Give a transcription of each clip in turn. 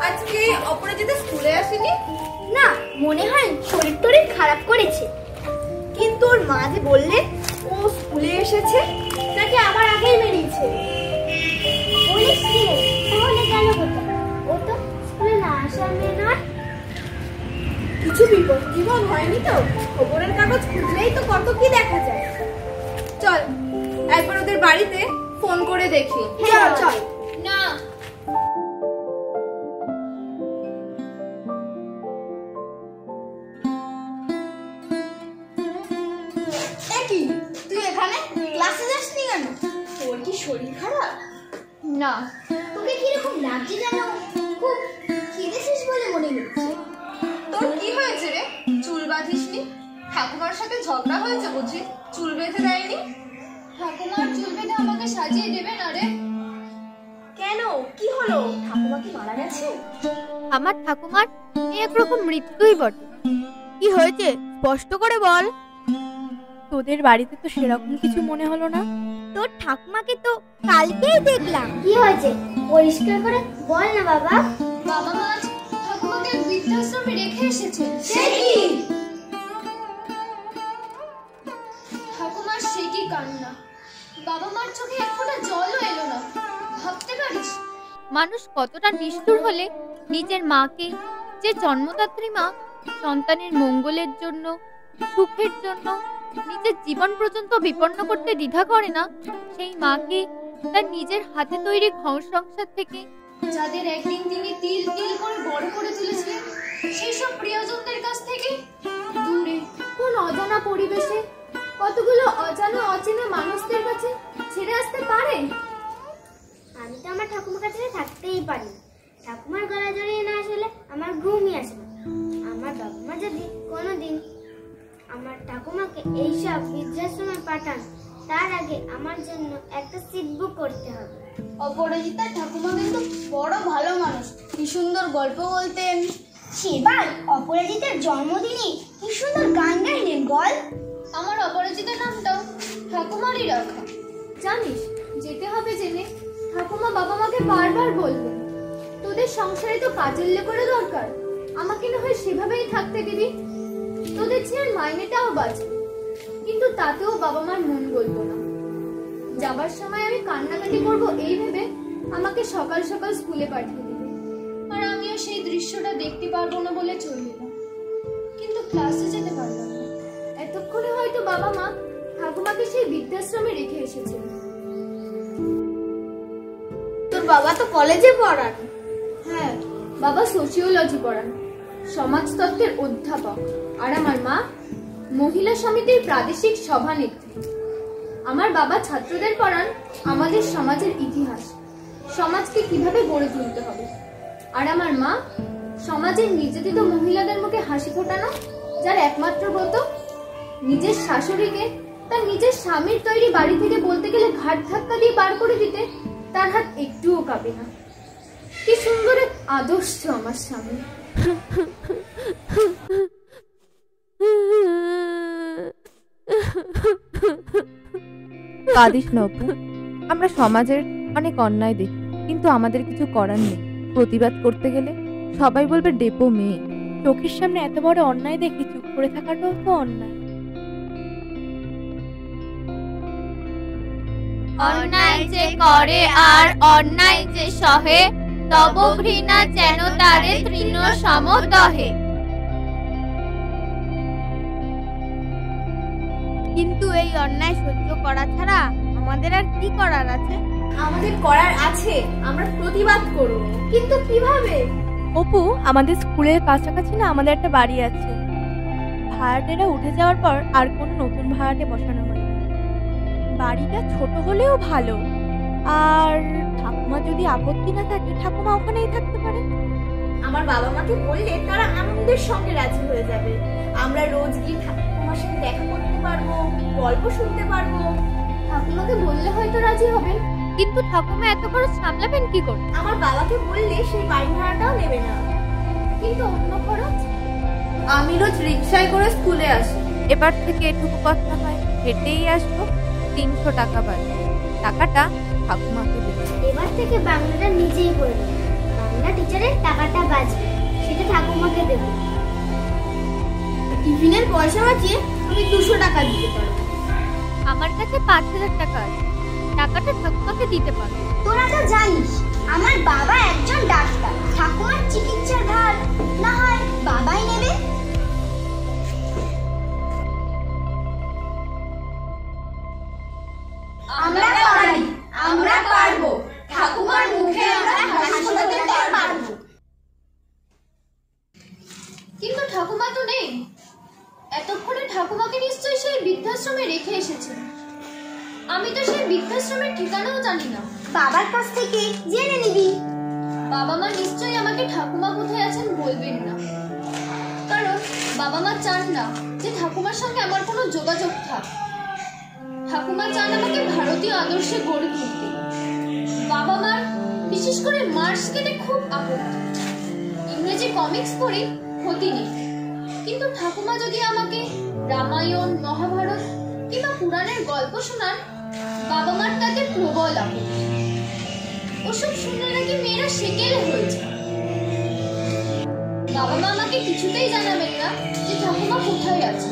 আজকে অপরাজিতা স্কুলে আসেনি? না, মনে হয় শরীর টরীর খারাপ করেছে। কিন্তু ওর মা যে বললে ও স্কুলে এসেছে, নাকি আমার আগেই বেরিয়েছে? বলিস কি? তাহলে গেল কোথায়? ও তো স্কুলে না আসার মেয়ে নয়। কিছু বিপদ জীবন হয়নি তো? খবরের কাগজ খুঁজলেই তো কত কি দেখা যায়। চল একবার ওদের বাড়িতে ফোন করে দেখি। হ্যাঁ চল। না, তুই এখানে ক্লাসে যাসনি কেন? তোর কি শরীর খারাপ? না। তোকে কিরকম লাগছে যেন খুব কেঁদেছিস বলে মনে হচ্ছে। তোর কি হয়েছে রে? চুল বাঁধিসনি? ঠাকুমার সাথে ঝগড়া হয়েছে বুঝি? চুল বেঁধে দেয়নি? ঠাকুমার চুল বেঁধে আমাকে সাজিয়ে দেবে না রে? কেন, কি হলো? ঠাকুমা কি মারা গেছে? আমার ঠাকুমার একরকম মৃত্যুই বটে। কি হয়েছে স্পষ্ট করে বল। তোদের বাড়িতে তো সেরকম কিছু মনে হলো না। তোর ঠাকুমাকে তো কালকেই দেখলাম। কি হয়েছে পরিষ্কার করে বল না বাবা। বাবা মা ঠাকুমাকে বৃদ্ধাশ্রমে রেখে এসেছে। সে কি? ঠাকুমার সে কি কান্না! বাবা মার চোখে এক ফোঁটা জলও এলো না। ভাবতে পারিস মানুষ কতটা নিষ্ঠুর হলে নিজের মাকে, যে জন্মদাত্রী মা, সন্তানের মঙ্গলের জন্য, সুখের জন্য নিজের জীবন পর্যন্ত বিপন্ন করতে দ্বিধা করে না, সেই মাকে তার নিজের হাতে তৈরি ঘর সংসার থেকে, যাদের একদিন তিনি তিল তিল করে বড় করে তুলেছিলেন, সেই সব প্রিয়জনদের কাছ থেকে দূরে কোন অজানা পরিবেশে কতগুলো অজানা অচেনা মানুষদের কাছে ছেড়ে আসতে পারে? আমি তো আমার ঠাকুমার কাছে থাকতেই পারি না। ঠাকুমার গলা জড়িয়ে না আসলে আমার ঘুমই আসে না। আমার বাবা মা যদি কোনোদিন আমার ঠাকুমাকে এইসব বৃদ্ধাশ্রমে পাঠান, তার আগে আমার জন্য একটা সিট বুক করতে হবে। অপরাজিতার ঠাকুমা কিন্তু বড় ভালো মানুষ, কি সুন্দর গল্প বলতেন। সেবার অপরাজিতার জন্মদিনে কি সুন্দর গান গাইলেন বল। আমার অপরাজিতার নামটাও ঠাকুমারই রাখা। জানিস, যেতে হবে জেনে ঠাকুমা বাবা মাকে বারবার বলবেন, তোদের সংসারে তো কাজের লোকের দরকার, আমাকে না হয় সেভাবেই থাকতে দিবি, তোদের ছেলের মাইনেটাও বাঁচবে। কিন্তু তাতেও বাবা মার মন গলব না। যাবার সময় আমি কান্নাকাটি করবো এই ভেবে আমাকে সকাল সকাল স্কুলে পাঠিয়ে দিবে, আর আমিও সেই দৃশ্যটা দেখতে পারবো না বলে চলে এলাম। কিন্তু ক্লাসে যেতে পারলাম না। এতক্ষণে হয়তো বাবা মা ঠাকুমাকে সেই বৃদ্ধাশ্রমে রেখে এসেছে। তোর বাবা তো কলেজে পড়ান। হ্যাঁ, বাবা সোশিওলজি পড়ান, সমাজতত্ত্বের অধ্যাপক। আর আমার মা মহিলা সমিতির প্রাদেশিক সভানেত্রী। আমার বাবা ছাত্রদের পড়ান আমাদের সমাজের ইতিহাস, সমাজকে কিভাবে গড়ে তুলতে হবে। আর আমার মা সমাজের নির্যাতিত মহিলাদের মুখে হাসি ফোটানো, যার একমাত্র ব্রত নিজের শাশুড়িকে তার নিজের স্বামীর তৈরি বাড়ি থেকে বলতে গেলে ঘাট ধাক্কা দিয়ে বার করে দিতে তার হাত একটুও কাঁপে না। কি সুন্দর এক আদর্শ আমার স্বামী। কাঁদিস না অপু, আমরা সমাজের অনেক অন্যায় দেখি, কিন্তু আমাদের কিছু করার নেই। প্রতিবাদ করতে গেলে সবাই বলবে ডেপো মেয়ে। চোখের সামনে এত বড় অন্যায় দেখি চুপ করে থাকাটাও তো অন্যায়। অন্যায় যে করে আর অন্যায় যে সহে, তব ঘৃণা যেন তারে তৃণ সম দহে। কিন্তু এই অন্যায় সহ্য করা ছাড়া আমাদের আর কি করার আছে? আমাদের করার আছে, আমরা প্রতিবাদ করব, কিন্তু কিভাবে? অপু, আমাদের স্কুলের কাছাকাছি না আমাদের একটা বাড়ি আছে। ভাড়াটেরা উঠে যাওয়ার পর আর কোনো নতুন ভাড়াটে বসানো হয়নি। বাড়িটা ছোট হলেও ভালো, আর ঠাকুমা যদি আপত্তি না থাকে ঠাকুমা ওখানেই থাকতে পারে। আমার বাবা মাকে বললে তারা আনন্দের সঙ্গে রাজি হয়ে যাবে। আমরা রোজ গিয়ে ঠাকুমার সাথে দেখা করতে পারবো, গল্প শুনতে পারবো। ঠাকুমাকে বললে হয়তো রাজি হবেন, কিন্তু ঠাকুমা এত খরচ সামলাবেন কি করে? আমার বাবাকে বললে সেই বাড়ি ভাড়াটাও নেবে না। কিন্তু অন্য খরচ? আমি রোজ রিকশায় করে স্কুলে আসি। এবার থেকে এটুকু কথা হয়, হেঁটেই আসবো। 300 টাকা বাড়বে। টাকাটা ঠাকুমাকে দেবে। এবার থেকে বাংলাটা নিজেই পড়বে। বাংলা টিচারের টাকাটা বাঁচবে, সেটা ঠাকুমাকে দেবো। টিফিনের পয়সা বাঁচিয়ে আমি 200 টাকা দিতে পারবো। আমার কাছে 5000 টাকা আছে, টাকাটা ঠাকুমাকে দিতে পারো। তোরা তো জানিস আমার বাবা একজন ডাক্তার, ঠাকুমার চিকিৎসার ভার না হয় বাবাই নেবে। আমরা পারি, আমরা পারবো, ঠাকুমার মুখে আমরা হাসি ফোটাতে পারবো। কিন্তু ঠাকুমা তো নেই। এতক্ষণে ঠাকুমাকে নিশ্চয়ই সেই বৃদ্ধাশ্রমে রেখে এসেছে। আমি তো সেই বৃদ্ধাশ্রমের ঠিকানাও জানি না। বাবার কাছ থেকে জেনে নিবি। বাবা মা নিশ্চয়ই আমাকে ঠাকুমা কোথায় আছেন বলবেন না, কারণ বাবা মা চান না যে ঠাকুমার সঙ্গে আমার কোনো যোগাযোগ থাক। ঠাকুমা চান আমাকে ভারতীয় আদর্শে গড়ে তুলতে। বাবা মার, বিশেষ করে মার স্কেলে খুব আপত্তি। ইংরেজি কমিক্স পড়ে ক্ষতি নেই, কিন্তু ঠাকুমা যদি আমাকে রামায়ণ, মহাভারত কিংবা পুরাণের গল্প শোনান, বাবা মার তাতে প্রবল আপত্তি। ওসব শুনলে নাকি মেয়েরা সেকেলে হয়েছে। বাবা মা আমাকে কিছুতেই জানাবেন না যে ঠাকুমা কোথায় আছে।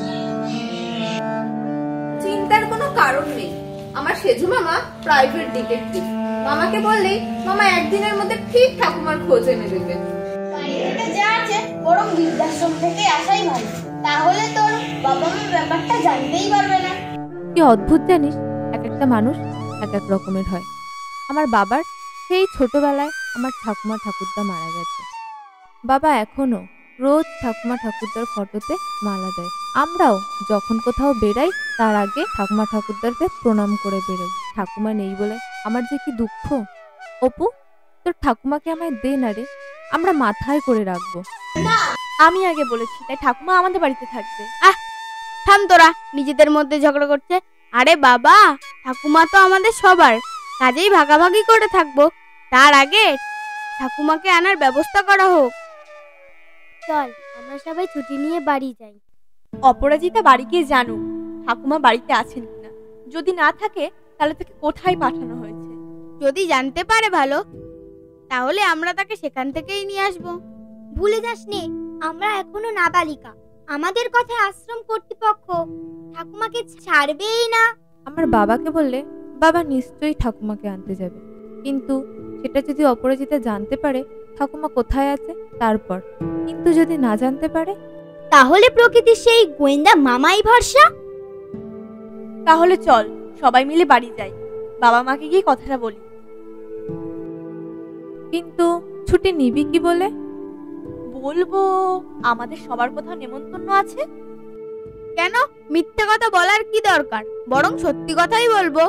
চিন্তার কোনো কারণ নেই। আমার সেজু মামা প্রাইভেট ডিটেকটিভ। মামাকে বললেই মামা একদিনের মধ্যে ঠিক ঠাকুমার খোঁজ এনে দেবে। বাইরেটা যা আছে বরং বৃদ্ধাশ্রম থেকে আসাই ভালো, তাহলে তোর বাবা মার ব্যাপারটা জানতেই পারবে না। কি অদ্ভুত জানিস, এক একটা মানুষ এক এক রকমের হয়। আমার বাবার সেই ছোটবেলায় আমার ঠাকুমা ঠাকুরদা মারা গেছে। বাবা এখনো রোজ ঠাকুমা ঠাকুরদার ফটোতে মালা দেয়। আমরাও যখন কোথাও বেরাই তার আগে ঠাকুমা ঠাকুরদারকে প্রণাম করে বেরোই। ঠাকুমা নেই বলে আমার যে কি দুঃখ। অপু, তোর ঠাকুমাকে আমায় দে না রে, আমরা মাথায় করে রাখবো। আমি আগে বলেছি, তাই ঠাকুমা আমাদের বাড়িতে থাকবে। থাম তোরা, নিজেদের মধ্যে ঝগড়া করছে। আরে বাবা, ঠাকুমা তো আমাদের সবার, কাজেই ভাগাভাগি করে থাকবো। তার আগে ঠাকুমাকে আনার ব্যবস্থা করা হোক। চল আমরা সবাই ছুটি নিয়ে বাড়ি যাই। অপরাজিতা বাড়ি গিয়ে জানুক ঠাকুমা বাড়িতে আছেন কিনা। যদি না থাকে তাহলে তাকে কোথায় পাঠানো হয়েছে। যদি জানতে পারে ভালো, তাহলে আমরা তাকে সেখান থেকেই নিয়ে আসবো। ভুলে যাসনি আমরা এখনো নাবালিকা। আমাদের কথা আশ্রম কর্তৃপক্ষ ঠাকুমাকে ছাড়বেই না। আমার বাবাকে বললে বাবা নিশ্চয়ই ঠাকুমাকে আনতে যাবে, কিন্তু সেটা যদি অপরাজিতা জানতে পারে ঠাকুমা কোথায় আছে তারপর। কিন্তু যদি না জানতে পারে, তাহলে প্রকৃতির সেই গোয়েন্দা মামাই ভরসা। তাহলে চল সবাই মিলে বাড়ি যাই, বাবা মাকে গিয়ে কথাটা বলি। কিন্তু ছুটি নিবি কি বলে? বলবো আমাদের সবার কোথাও নেমন্তন্ন আছে। কেন মিথ্যে কথা বলার কি দরকার, বরং সত্যি কথাই বলবো।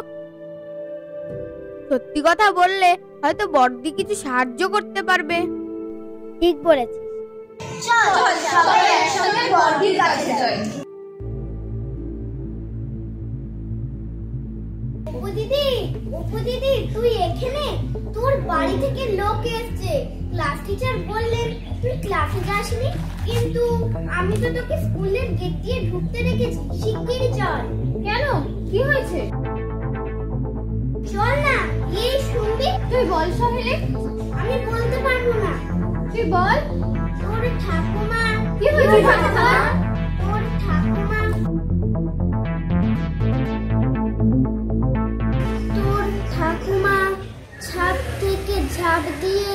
সত্যি কথা বললে হয়তো বড়দি কিছু সাহায্য করতে পারবে। ঠিক বলেছিস। চল সবাই একসঙ্গে বড়দির কাছে যাই। অপু দিদি তুই এখানে? তোর বাড়ি থেকে লোক এসেছে। ক্লাস টিচার বললেন তুই ক্লাসে যাসনি, কিন্তু আমি তো তোকে স্কুলের গেট দিয়ে ঢুকতে রেখেছি। শিগগিরই চল। কেন, কি হয়েছে? চল না, এই শুনবি। তুই বল সোহেলে। আমি বলতে পারবো না। তুই বল। তোর ঠাকুমা। কি হয়েছে ঠাকুমা? তোর ঠাকুমা ছাদ থেকে ঝাঁপ দিয়ে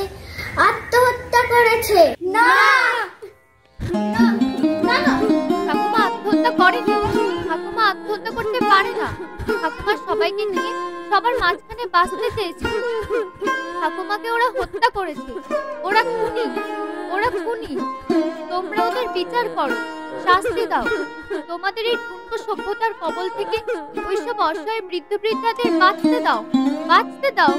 আত্মহত্যা করেছে। না না না না, ঠাকুমা আত্মহত্যা করেনি। ঠাকুমা আত্মহত্যা করতে পারে না। ঠাকুমা সবাইকে নিয়ে সবার মাঝখানে বাঁচতে চেয়েছিল। ঠাকুমাকে ওরা হত্যা করেছে। ওরা খুনি, ওরা খুনি। তোমরা ওদের বিচার করো, শাস্তি দাও। তোমাদের এই ঠুনকো সভ্যতার কবল থেকে ওইসব অসহায় বৃদ্ধ বৃদ্ধাদের বাঁচতে দাও, বাঁচতে দাও।